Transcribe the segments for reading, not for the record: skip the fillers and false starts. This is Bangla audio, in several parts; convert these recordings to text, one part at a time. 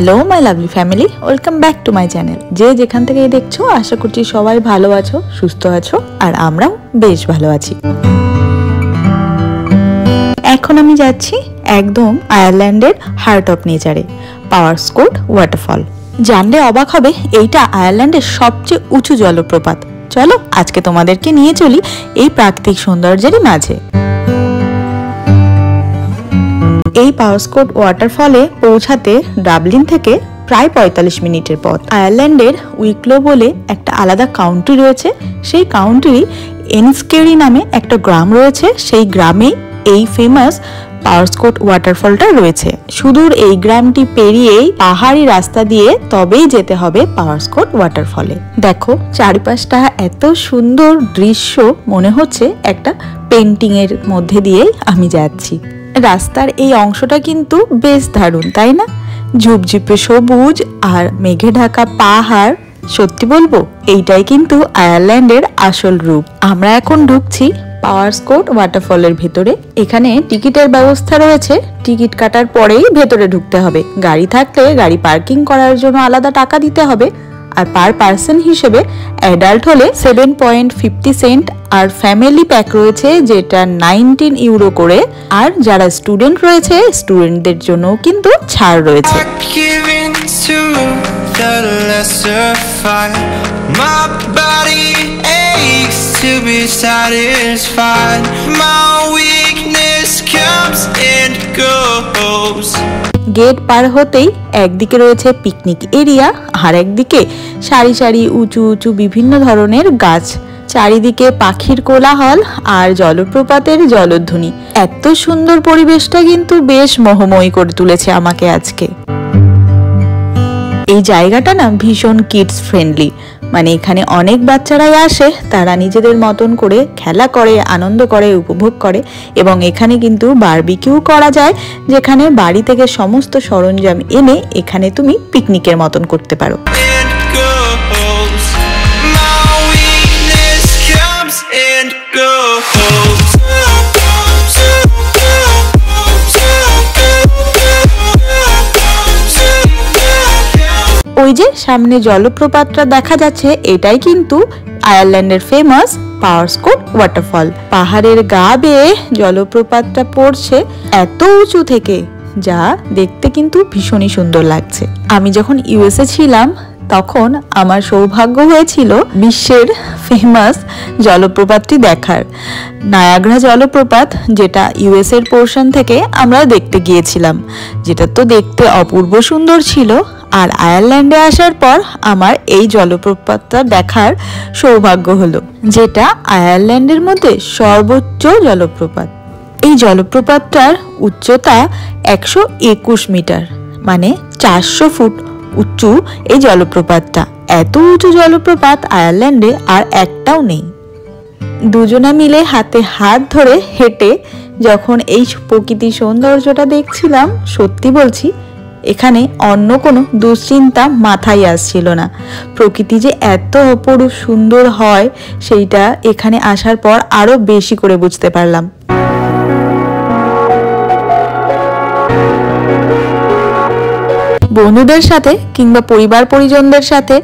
Hello my lovely family, welcome back to my channel. যে যেখান থেকে দেখছো আশা করছি সবাই ভালো আছো, সুস্থ আছো, আর আমরাও বেশ ভালো আছি। এখন আমি যাচ্ছি একদম আয়ারল্যান্ডের হার্ট অফ নেচারে, পাওয়ারস্কোট ওয়াটারফল। জানলে অবাক হবে, এইটা আয়ারল্যান্ডের সবচেয়ে উঁচু জলপ্রপাত। চলো আজকে তোমাদেরকে নিয়ে চলি এই প্রাকৃতিক সৌন্দর্যেরই মাঝে। এই পাওয়ারস্কোট ওয়াটারফলে পৌঁছাতে ডাবলিন থেকে প্রায় ৪৫ মিনিটের পথ। আয়ারল্যান্ডের উইকলো বলে একটা আলাদা কাউন্টি রয়েছে, সেই কাউন্টিরই এনস্কেরি নামে একটা গ্রাম রয়েছে, সেই গ্রামেই এই ফেমাস পাওয়ারস্কোট ওয়াটারফলটা রয়েছে। সুদূর এই গ্রামটি পেরিয়েই পাহাড়ি রাস্তা দিয়ে তবেই যেতে হবে পাওয়ারস্কোট ওয়াটারফলে। দেখো চারিপাশটা এত সুন্দর দৃশ্য, মনে হচ্ছে একটা পেন্টিং এর মধ্যে দিয়েই আমি যাচ্ছি। রাস্তার এই অংশটা কিন্তু বেশ দারুণ, তাই না? ঝুপঝুপে সবুজ আর মেঘে ঢাকা পাহাড়। সত্যি বলবো, এইটাই কিন্তু আয়ারল্যান্ডের আসল রূপ। আমরা এখন ঢুকছি পাওয়ারস্কোট ওয়াটারফলের ভেতরে। এখানে টিকিটের ব্যবস্থা রয়েছে, টিকিট কাটার পরেই ভেতরে ঢুকতে হবে। গাড়ি থাকলে গাড়ি পার্কিং করার জন্য আলাদা টাকা দিতে হবে। আর পার পার্সন হিসেবে অ্যাডাল্ট হলে 7.50 সেন্ট, আর ফ্যামিলি প্যাক রয়েছে যেটা 19 ইউরো করে। আর যারা স্টুডেন্ট রয়েছে, স্টুডেন্টদের জন্য কিন্তু ছাড় রয়েছে। গেট পার হতেই একদিকে রয়েছে পিকনিক এরিয়া, আর একদিকে সারি সারি উঁচু উঁচু বিভিন্ন ধরনের গাছ। চারিদিকে পাখির কোলাহল আর জলপ্রপাতের জলধ্বনি। এত সুন্দর পরিবেশটা কিন্তু বেশ মোহময়ী করে তুলেছে আমাকে আজকে। এই জায়গাটা না ভীষণ কিডস ফ্রেন্ডলি, মানে এখানে অনেক বাচ্চারাই আসে, তারা নিজেদের মতন করে খেলা করে, আনন্দ করে, উপভোগ করে। এবং এখানে কিন্তু বারবিকিউ করা যায়, যেখানে বাড়ি থেকে সমস্ত সরঞ্জাম এনে এখানে তুমি পিকনিকের মতন করতে পারো। ওই যে সামনে জলপ্রপাতটা দেখা যাচ্ছে, এটাই কিন্তু আয়ারল্যান্ডের ফেমাস পাওয়ারস্কোট ওয়াটারফল। পাহাড়ের গা বেয়ে জলপ্রপাতটা পড়ছে এত উঁচু থেকে, যা দেখতে কিন্তু ভীষণই সুন্দর লাগছে। আমি যখন ইউএসএ ছিলাম তখন আমার সৌভাগ্য হয়েছিল বিশ্বের ফেমাস জলপ্রপাতটি দেখার, নায়াগ্রা জলপ্রপাত, যেটা ইউএস এর পোর্শন থেকে আমরা দেখতে গিয়েছিলাম, যেটা তো দেখতে অপূর্ব সুন্দর ছিল। আর আয়ারল্যান্ডে আসার পর আমার এই জলপ্রপাতটা দেখার সৌভাগ্য হলো, যেটা আয়ারল্যান্ডের মধ্যে সর্বোচ্চ জলপ্রপাত। এই জলপ্রপাতটার উচ্চতা 121 মিটার, মানে 400 ফুট উঁচু এই জলপ্রপাতটা। এত উঁচু জলপ্রপাত আয়ারল্যান্ডে আর একটাও নেই। দুজনা মিলে হাতে হাত ধরে হেঁটে যখন এই প্রকৃতির সৌন্দর্যটা দেখছিলাম, সত্যি বলছি এখানে অন্য কোনো দুশ্চিন্তা মাথায় আসছিল না। প্রকৃতি যে এত অপরূপ সুন্দর হয়, সেইটা এখানে আসার পর আরো বেশি করে বুঝতে পারলাম। বন্ধুদের সাথে কিংবা পরিবার পরিজনদের সাথে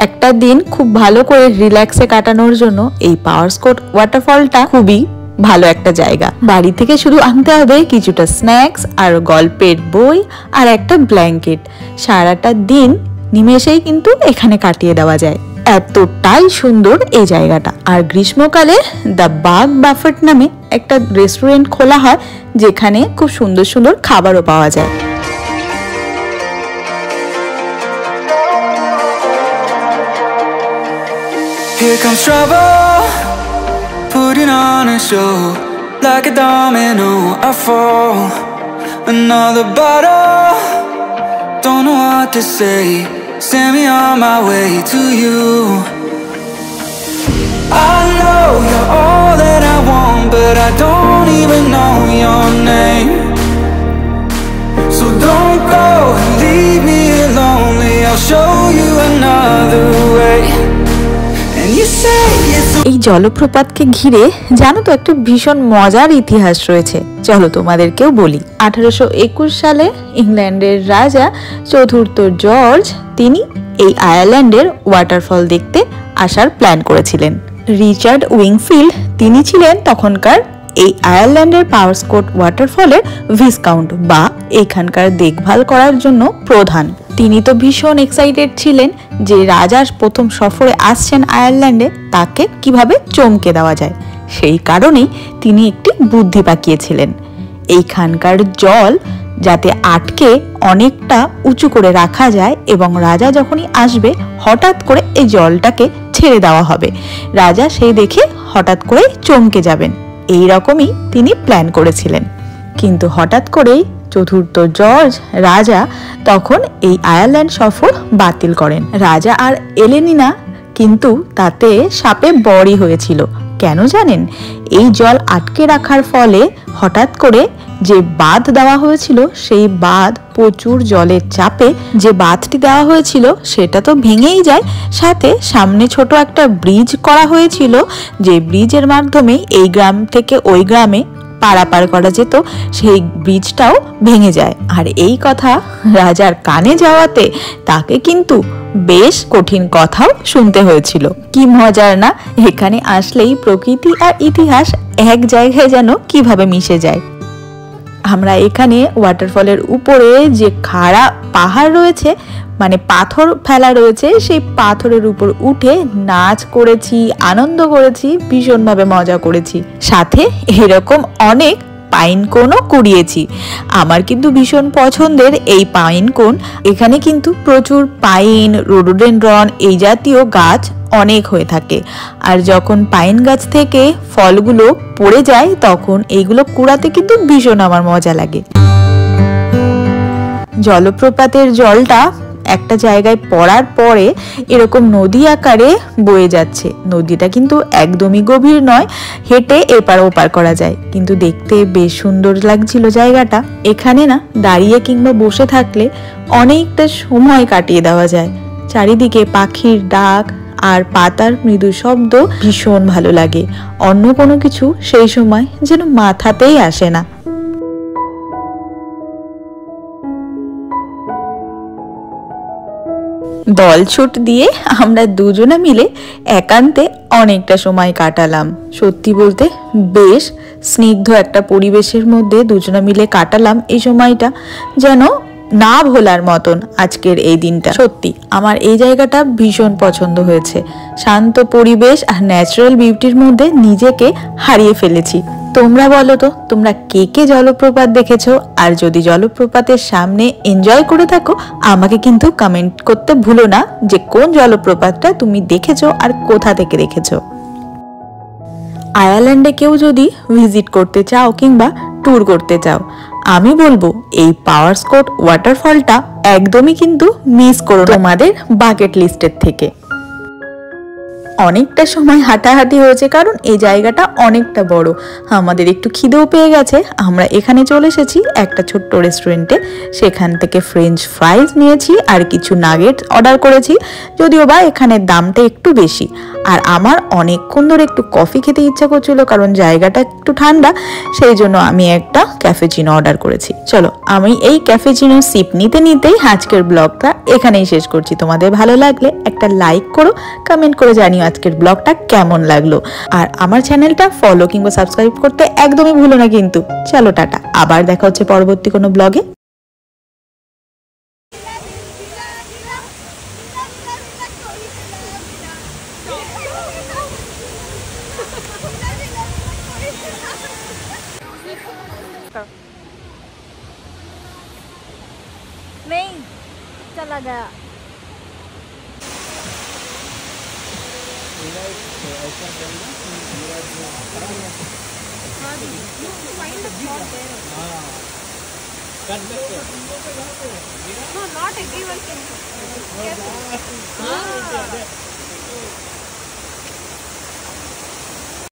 একটা দিন খুব ভালো করে রিল্যাক্সে কাটানোর জন্য এই পাওয়ারস্কোট ওয়াটারফলটা খুবই ভালো একটা জায়গা। বাড়ি থেকে শুধু আনতে হবে কিছুটা স্ন্যাক্স আর গল্পের বই আর একটা ব্ল্যাঙ্কেট। সারাটা দিন নিমেষেই কিন্তু এখানে কাটিয়ে দেওয়া যায়, এতটাই সুন্দর এই জায়গাটা। আর গ্রীষ্মকালে দ্য বাগ বাফেট নামে একটা রেস্টুরেন্ট খোলা হয়, যেখানে খুব সুন্দর সুন্দর খাবারও পাওয়া যায়। Here comes trouble, putting on a show. Like a domino, I fall. Another bottle, don't know what to say. Send me on my way to you. I know you're all that I want, but I don't even know your name. So don't go and leave me lonely, I'll show you another way. এই জলপ্রপাতকে ঘিরে জানো তো একটা ভীষণ মজার ইতিহাস রয়েছে, চলো তোমাদেরকেও বলি। 1821 সালে ইংল্যান্ডের রাজা চতুর্থ জর্জ তিনি এই আয়ারল্যান্ডের ওয়াটারফল দেখতে আসার প্ল্যান করেছিলেন। রিচার্ড উইংফিল্ড তিনি ছিলেন তখনকার এই আয়ারল্যান্ডের পাওয়ারস্কোট ওয়াটারফলের ভিসকাউন্ট বা এখানকার দেখভাল করার জন্য প্রধান। তিনি তো ভীষণ এক্সাইটেড ছিলেন যে রাজার প্রথম সফরে আসছেন আয়ারল্যান্ডে, তাকে কিভাবে চমকে দেওয়া যায়। সেই কারণেই তিনি একটি বুদ্ধি পাকিয়েছিলেন, এইখানকার জল যাতে আটকে অনেকটা উঁচু করে রাখা যায় এবং রাজা যখনই আসবে হঠাৎ করে এই জলটাকে ছেড়ে দেওয়া হবে, রাজা সেই দেখে হঠাৎ করে চমকে যাবেন। এই রকমই তিনি প্ল্যান করেছিলেন। কিন্তু হঠাৎ করেই চতুর্থ জর্জ রাজা তখন এই আয়ারল্যান্ড সফর বাতিল করেন। রাজা আর এলেনই না, কিন্তু তাতে সাপে বড়ই হয়েছিল। কেন জানেন? এই জল আটকে রাখার ফলে হঠাৎ করে যে বাঁধ দেওয়া হয়েছিল সেই বাঁধ প্রচুর জলের চাপে যে বাঁধটি দেওয়া হয়েছিল সেটা তো ভেঙেই যায়, সাথে সামনে ছোট একটা ব্রিজ করা হয়েছিল যে ব্রিজের মাধ্যমে এই গ্রাম থেকে ওই গ্রামে পারাপার করা যেত, সেই ব্রিজটাও ভেঙে যায়। আর এই কথা রাজার কানে যাওয়াতে তাকে কিন্তু বেশ কঠিন কথাও শুনতে হয়েছিল। কি মজার না, এখানে আসলেই প্রকৃতি আর ইতিহাস এক জায়গায় যেন কিভাবে মিশে যায়। আমরা এখানে ওয়াটারফলের উপরে যে খাড়া পাহাড় রয়েছে, মানে পাথর ফেলা রয়েছে, সেই পাথরের উপর উঠে নাচ করেছি, আনন্দ করেছি, ভীষণভাবে মজা করেছি। সাথে এরকম অনেক পাইন কোনও কুড়িয়েছি। আমার কিন্তু ভীষণ পছন্দের এই পাইন কোন। এখানে কিন্তু প্রচুর পাইন, রোডোডেনড্রন এই জাতীয় গাছ অনেক হয়ে থাকে। আর যখন পাইন গাছ থেকে ফলগুলো পড়ে যায় তখন এইগুলো কুড়াতে কিন্তু ভীষণ আমার মজা লাগে। জলপ্রপাতের জলটা একটা জায়গায় পড়ার পরে এরকম নদী আকারে বয়ে যাচ্ছে। নদীটা কিন্তু একদমই গভীর নয়, হেঁটে এপার ওপার করা যায়, কিন্তু দেখতে বেশ সুন্দর লাগছিল জায়গাটা। এখানে না দাঁড়িয়ে কিংবা বসে থাকলে অনেকটা সময় কাটিয়ে দেওয়া যায়। চারিদিকে পাখির ডাক আর পাতার মৃদু শব্দ ভীষণ ভালো লাগে। অন্য কোনো কিছু সেই সময় যেন মাথাতেই আসে না। দলছুট দিয়ে আমরা দুজনে মিলে একান্তে অনেকটা সময় কাটালাম। সত্যি বলতে বেশ স্নিগ্ধ একটা পরিবেশের মধ্যে দুজনে মিলে কাটালাম এই সময়টা, যেন না ভোলার মতন আজকের এই দিনটা। সত্যি আমার এই জায়গাটা ভীষণ পছন্দ হয়েছে। শান্ত পরিবেশ আর ন্যাচারাল বিউটির মধ্যে নিজেকে হারিয়ে ফেলেছি। তোমরা বলো তো, তোমরা কে কে জলপ্রপাত দেখেছো? আর যদি জলপ্রপাতের সামনে এনজয় করে থাকো আমাকে কিন্তু কমেন্ট করতে ভুলো না যে কোন জলপ্রপাতটা তুমি দেখেছো আর কোথা থেকে দেখেছো। আয়ারল্যান্ডে কেউ যদি ভিজিট করতে চাও কিংবা ট্যুর করতে চাও, আমি বলবো এই পাওয়ারস্কোট ওয়াটারফলটা একদমই কিন্তু মিস করো তোমাদের বাকেট লিস্টের থেকে। অনেকটা সময় হাঁটাহাঁটি হয়েছে কারণ এই জায়গাটা অনেকটা বড়। আমাদের একটু খিদেও পেয়ে গেছে। আমরা এখানে চলে এসেছি একটা ছোট্ট রেস্টুরেন্টে, সেখান থেকে ফ্রেঞ্চ ফ্রাইজ নিয়েছি আর কিছু নাগেট অর্ডার করেছি, যদিও বা এখানে দামটা একটু বেশি। আর আমার অনেকক্ষণ ধরে একটু কফি খেতে ইচ্ছা করছিল কারণ জায়গাটা একটু ঠান্ডা, সেই জন্য আমি একটা ক্যাফেচিনো অর্ডার করেছি। চলো আমি এই ক্যাফেচিনো সিপ নিতে নিতেই আজকের ব্লগটা এখানেই শেষ করছি। তোমাদের ভালো লাগলে একটা লাইক করো, কমেন্ট করে জানিও আজকের ব্লগটা কেমন লাগলো। আর আমার চ্যানেলটা ফলো কিংবা সাবস্ক্রাইব করতে একদমই ভুলো না কিন্তু। চলো টাটা, আবার দেখা হচ্ছে পরবর্তী কোনো ব্লগে। नहीं चला गया। No, not everyone can.